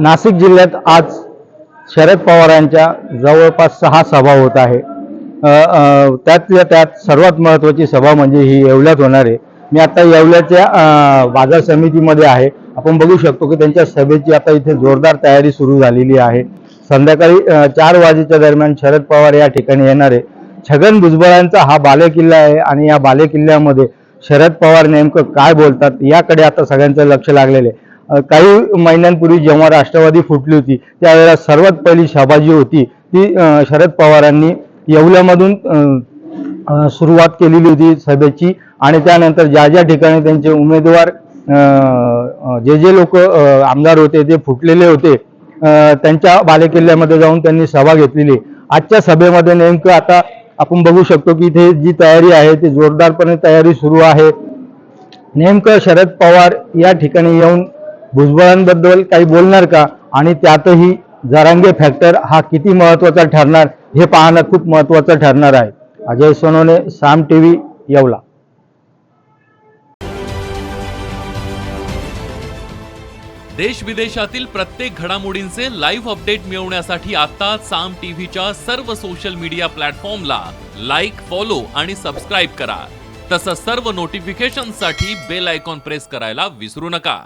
नाशिक जिल्ह्यात आज शरद पवारांच्या जवळपास 6 सभा होत आहे। त्यातल्या त्यात सर्वात महत्त्वाची सभा म्हणजे ही येवल्यात होणार आहे। मी आता येवल्याच्या बाजार समितीमध्ये आहे। आपण बघू शकतो की त्यांच्या सभेची आता इथे जोरदार तयारी सुरू झालेली आहे। संध्याकाळी 4 वाजेच्या दरम्यान शरद पवार या ठिकाणी येणार आहे। छगन भुजबळांचा हा बालेकिल्ला आहे आणि या बालेकिल्ल्यामध्ये शरद पवार नेमकं काय बोलतात याकडे आता सगळ्यांचं लक्ष लागलेलं आहे। काही महिन्यांपूर्वी जेव्हा राष्ट्रवादी फुटली होती त्यावेळेला सर्वात पहिली सभा जी होती ती शरद पवारांनी येवल्यामधून सुरुवात केलेली होती सभेची आणि त्यानंतर ज्या ज्या ठिकाणी त्यांचे उमेदवार जे लोक आमदार होते ते फुटलेले होते त्यांच्या बालेकिल्ल्यामध्ये जाऊन त्यांनी सभा घेतलेली। आजच्या सभेमध्ये नेमकं आता आपण बघू शकतो की इथे जी तयारी आहे ती जोरदारपणे तयारी सुरू आहे। नेमकं शरद पवार या ठिकाणी येऊन भुजबळांबद्दल काही बोलणार का आणि त्यातही जरांगे फॅक्टर हा किती महत्त्वाचा ठरणार हे पाहणं खूप महत्त्वाचं ठरणार आहे। अजय सोनवणे, साम टीव्ही, येवला। देश विदेशातील प्रत्येक घडामोडींचे लाईव्ह अपडेट मिळवण्यासाठी आता साम टीव्हीच्या सर्व सोशल मीडिया प्लॅटफॉर्मला लाईक, फॉलो आणि सबस्क्राईब करा। तसंच सर्व नोटिफिकेशनसाठी बेल आयकॉन प्रेस करायला विसरू नका।